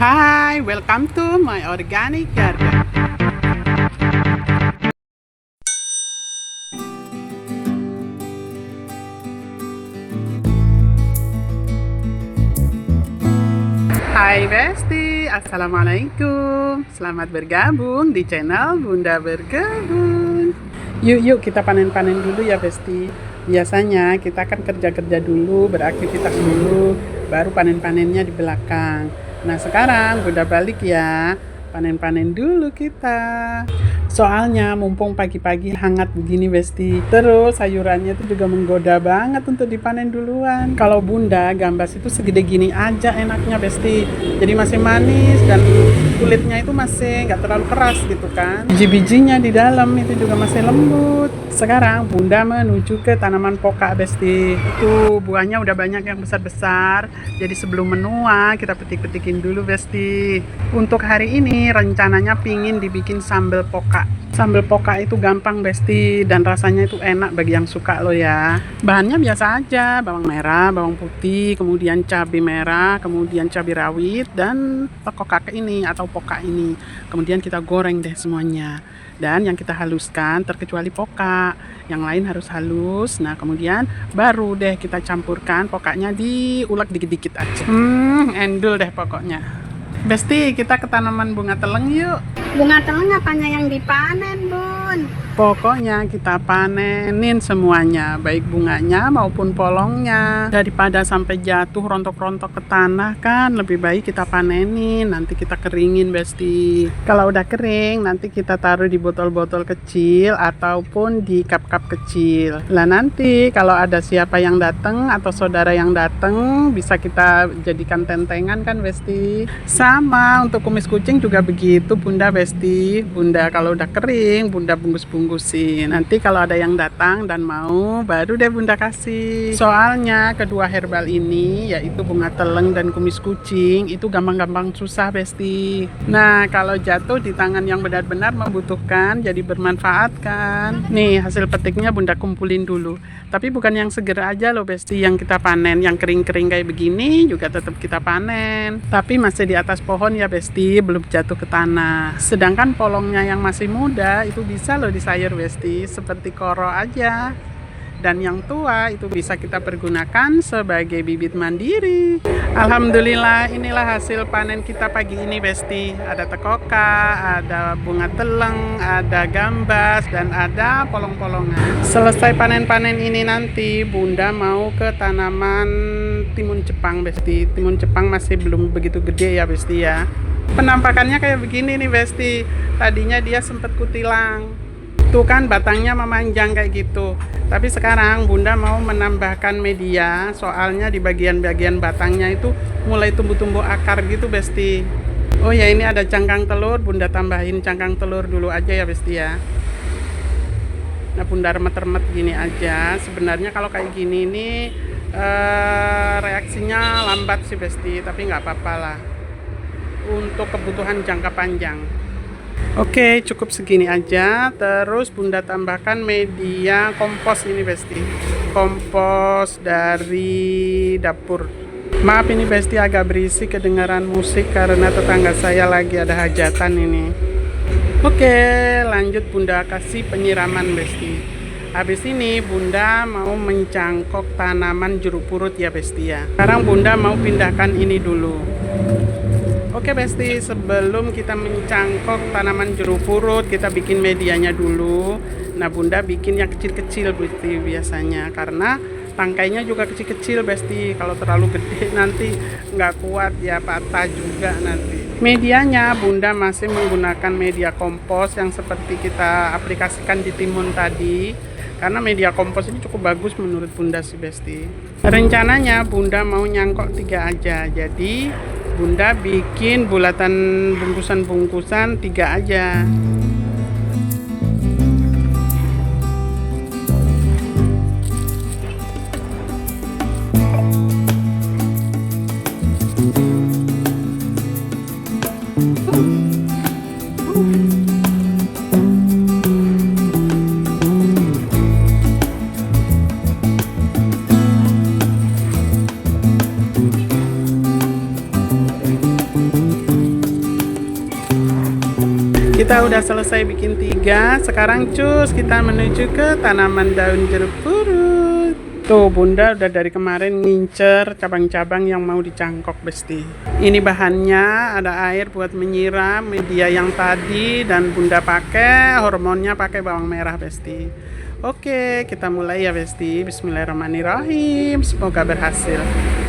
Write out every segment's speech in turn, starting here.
Hi, welcome to my organic garden. Hai Besti, Assalamualaikum. Selamat bergabung di channel Bunda Berkebun. Yuk kita panen-panen dulu ya Besti. Biasanya kita kan kerja-kerja dulu, beraktivitas dulu, baru panen-panennya di belakang. Nah sekarang Bunda balik ya, panen-panen dulu kita. Soalnya mumpung pagi-pagi hangat begini Besti. Terus sayurannya itu juga menggoda banget untuk dipanen duluan. Kalau Bunda gambas itu segede gini aja enaknya Besti. Jadi masih manis dan kulitnya itu masih nggak terlalu keras gitu kan. Biji-bijinya di dalam itu juga masih lembut. Sekarang Bunda menuju ke tanaman poka Besti. Itu buahnya udah banyak yang besar-besar. Jadi sebelum menua kita petik-petikin dulu Besti. Untuk hari ini rencananya pingin dibikin sambal poka. Sambal poka itu gampang Besti dan rasanya itu enak bagi yang suka loh ya. Bahannya biasa aja, bawang merah, bawang putih, kemudian cabai merah, kemudian cabai rawit dan kokak ini atau poka ini. Kemudian kita goreng deh semuanya. Dan yang kita haluskan terkecuali poka, yang lain harus halus. Nah kemudian baru deh kita campurkan pokanya, diulek dikit-dikit aja. Endul deh pokoknya. Besti, kita ke tanaman bunga teleng yuk. Bunga teleng apanya yang dipanen, Bun? Pokoknya kita panenin semuanya, baik bunganya maupun polongnya. Daripada sampai jatuh rontok-rontok ke tanah kan, lebih baik kita panenin, nanti kita keringin Besti. Kalau udah kering, nanti kita taruh di botol-botol kecil ataupun di cup-cup kecil. Lah nanti kalau ada siapa yang datang atau saudara yang datang, bisa kita jadikan tentengan kan Besti. Sama untuk kumis kucing juga begitu Bunda Besti. Bunda kalau udah kering, Bunda bungkus-bungkusin. Nanti kalau ada yang datang dan mau, baru deh Bunda kasih. Soalnya kedua herbal ini, yaitu bunga teleng dan kumis kucing, itu gampang-gampang susah Besti. Nah kalau jatuh di tangan yang benar-benar membutuhkan, jadi bermanfaat kan. Nih hasil petiknya Bunda kumpulin dulu. Tapi bukan yang seger aja loh Besti yang kita panen. Yang kering-kering kayak begini juga tetap kita panen. Tapi masih di atas pohon ya Besti, belum jatuh ke tanah. Sedangkan polongnya yang masih muda itu bisa loh disayur Besti, seperti koro aja. Dan yang tua itu bisa kita pergunakan sebagai bibit mandiri. Alhamdulillah, inilah hasil panen kita pagi ini Besti. Ada tekoka, ada bunga teleng, ada gambas, dan ada polong-polongan. Selesai panen-panen ini nanti Bunda mau ke tanaman timun Jepang Besti. Timun Jepang masih belum begitu gede ya Besti ya. Penampakannya kayak begini nih Besti. Tadinya dia sempat kutilang. Tuh kan batangnya memanjang kayak gitu. Tapi sekarang Bunda mau menambahkan media. Soalnya di bagian-bagian batangnya itu mulai tumbuh-tumbuh akar gitu Besti. Oh ya ini ada cangkang telur. Bunda tambahin cangkang telur dulu aja ya Besti ya. Nah Bunda remet-remet gini aja. Sebenarnya kalau kayak gini nih reaksinya lambat sih Besti. Tapi nggak apa-apa lah untuk kebutuhan jangka panjang. Oke, cukup segini aja. Terus Bunda tambahkan media kompos ini Besti. Kompos dari dapur. Maaf ini Besti agak berisik kedengaran musik karena tetangga saya lagi ada hajatan ini. Oke, lanjut Bunda kasih penyiraman Besti. Habis ini Bunda mau mencangkok tanaman jeruk purut ya Besti ya. Sekarang Bunda mau pindahkan ini dulu. Oke Besti, sebelum kita mencangkok tanaman jeruk purut, kita bikin medianya dulu. Nah Bunda bikin yang kecil-kecil Besti biasanya, karena tangkainya juga kecil-kecil Besti. Kalau terlalu gede nanti nggak kuat ya, patah juga nanti. Medianya Bunda masih menggunakan media kompos yang seperti kita aplikasikan di timun tadi. Karena media kompos ini cukup bagus menurut Bunda sih Besti. Rencananya Bunda mau nyangkok 3 aja, jadi Bunda bikin bulatan bungkusan-bungkusan 3 aja. Kita udah selesai bikin 3. Sekarang cus kita menuju ke tanaman daun jeruk purut. Tuh bunda udah dari kemarin ngincer cabang-cabang yang mau dicangkok besti. Ini bahannya, ada air buat menyiram, media yang tadi, dan bunda pakai hormonnya pakai bawang merah besti. Oke, kita mulai ya besti. Bismillahirrahmanirrahim. Semoga berhasil.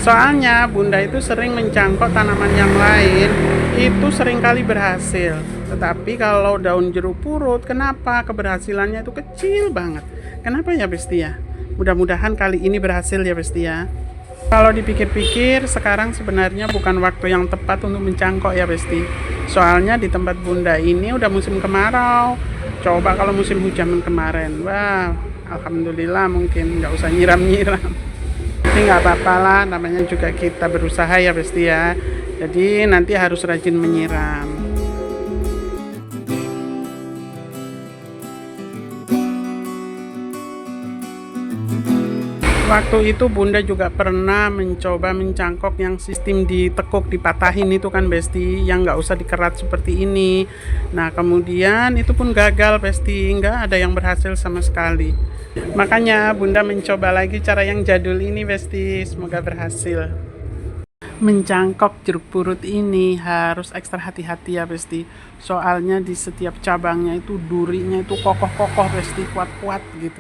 Soalnya bunda itu sering mencangkok tanaman yang lain, itu seringkali berhasil. Tetapi kalau daun jeruk purut, kenapa keberhasilannya itu kecil banget? Kenapa ya besti ya? Mudah-mudahan kali ini berhasil ya besti ya. Kalau dipikir-pikir, sekarang sebenarnya bukan waktu yang tepat untuk mencangkok ya besti. Soalnya di tempat bunda ini udah musim kemarau. Coba kalau musim hujan kemarin, wah alhamdulillah mungkin nggak usah nyiram-nyiram. Tapi nggak apa-apa lah, namanya juga kita berusaha ya besti ya. Jadi nanti harus rajin menyiram. Waktu itu bunda juga pernah mencoba mencangkok yang sistem ditekuk, dipatahin itu kan besti, yang nggak usah dikerat seperti ini. Nah kemudian itu pun gagal besti, nggak ada yang berhasil sama sekali. Makanya bunda mencoba lagi cara yang jadul ini besti, semoga berhasil. Mencangkok jeruk purut ini harus ekstra hati-hati ya besti, soalnya di setiap cabangnya itu durinya itu kokoh-kokoh besti, kuat-kuat gitu.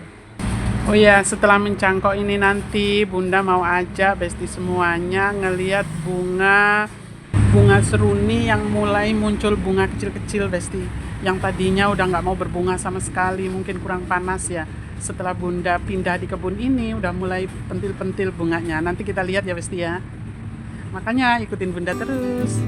Oh ya, setelah mencangkok ini nanti bunda mau ajak besti semuanya ngelihat bunga seruni yang mulai muncul bunga kecil-kecil besti. Yang tadinya udah nggak mau berbunga sama sekali, mungkin kurang panas ya. Setelah bunda pindah di kebun ini udah mulai pentil-pentil bunganya. Nanti kita lihat ya besti ya. Makanya ikutin bunda terus.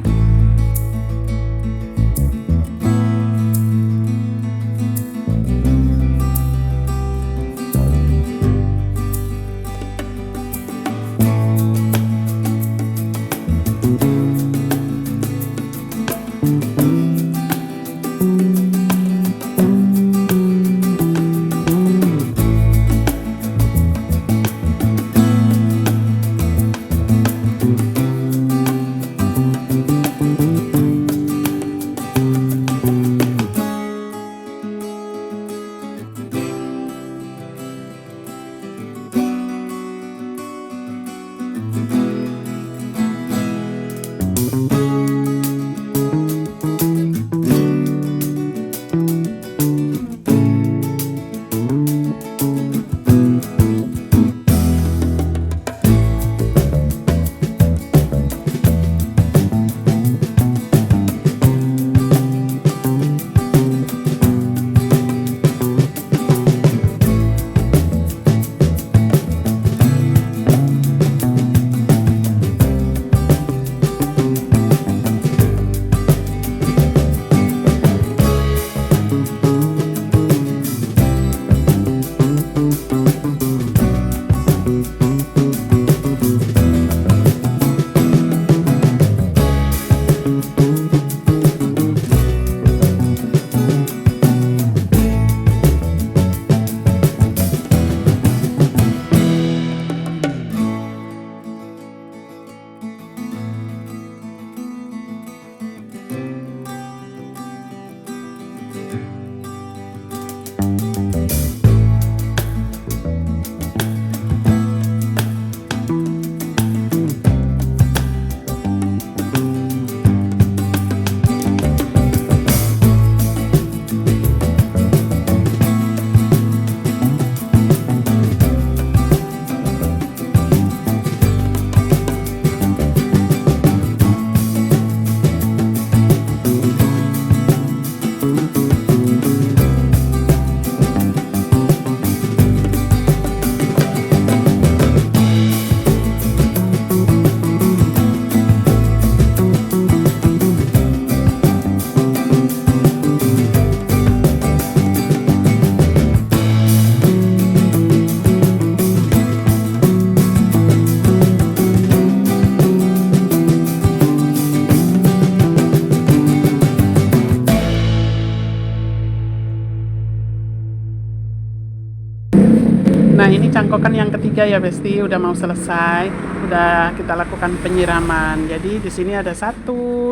Nah ini cangkokan yang ketiga ya besti, udah mau selesai, udah kita lakukan penyiraman. Jadi di sini ada 1,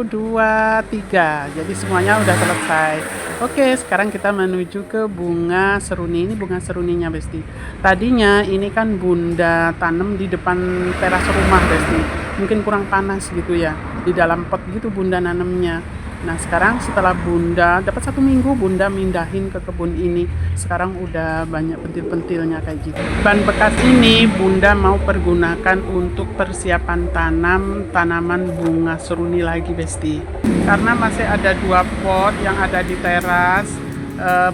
2, 3, jadi semuanya udah selesai. Oke, sekarang kita menuju ke bunga seruni. Ini bunga seruninya, Besti. Tadinya ini kan Bunda tanam di depan teras rumah, Besti. Mungkin kurang panas gitu ya. Di dalam pot gitu Bunda nanamnya. Nah, sekarang setelah Bunda dapat 1 minggu, Bunda mindahin ke kebun ini. Sekarang udah banyak pentil-pentilnya kayak gitu. Ban bekas ini Bunda mau pergunakan untuk persiapan tanam tanaman bunga seruni lagi, Besti. Karena masih ada 2 pot yang ada di teras,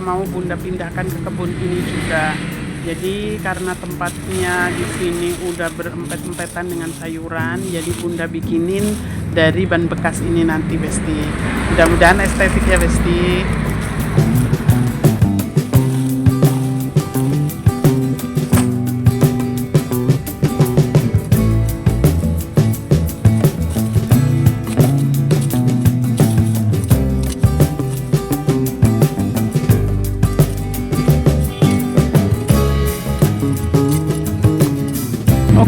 mau Bunda pindahkan ke kebun ini juga. Jadi karena tempatnya di sini udah berempet-empetan dengan sayuran, jadi Bunda bikinin dari ban bekas ini nanti, Besti. Mudah-mudahan estetik ya, Besti.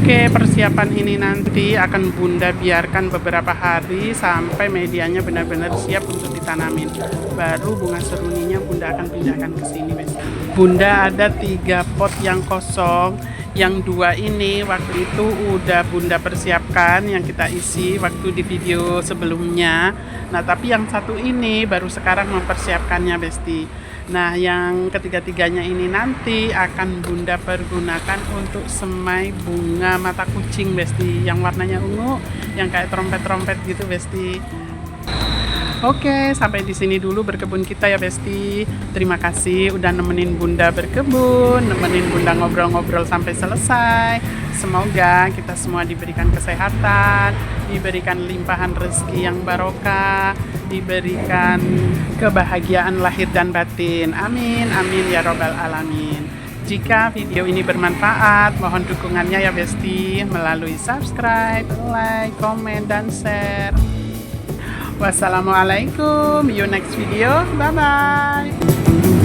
Oke, persiapan ini nanti akan Bunda biarkan beberapa hari sampai medianya benar-benar siap untuk ditanamin. Baru bunga seruninya Bunda akan pindahkan ke sini, Besti. Bunda ada 3 pot yang kosong. Yang 2 ini waktu itu udah Bunda persiapkan, yang kita isi waktu di video sebelumnya. Nah, tapi yang 1 ini baru sekarang mempersiapkannya, Besti. Nah, yang ketiga-tiganya ini nanti akan Bunda pergunakan untuk semai bunga mata kucing, Besti, yang warnanya ungu, yang kayak trompet-trompet gitu, Besti. Oke, sampai di sini dulu berkebun kita ya, Besti. Terima kasih udah nemenin Bunda berkebun, nemenin Bunda ngobrol-ngobrol sampai selesai. Semoga kita semua diberikan kesehatan, diberikan limpahan rezeki yang barokah, diberikan kebahagiaan lahir dan batin. Amin, amin ya robbal alamin. Jika video ini bermanfaat, mohon dukungannya ya, Besti, melalui subscribe, like, komen, dan share. Wassalamualaikum, see you next video, bye bye.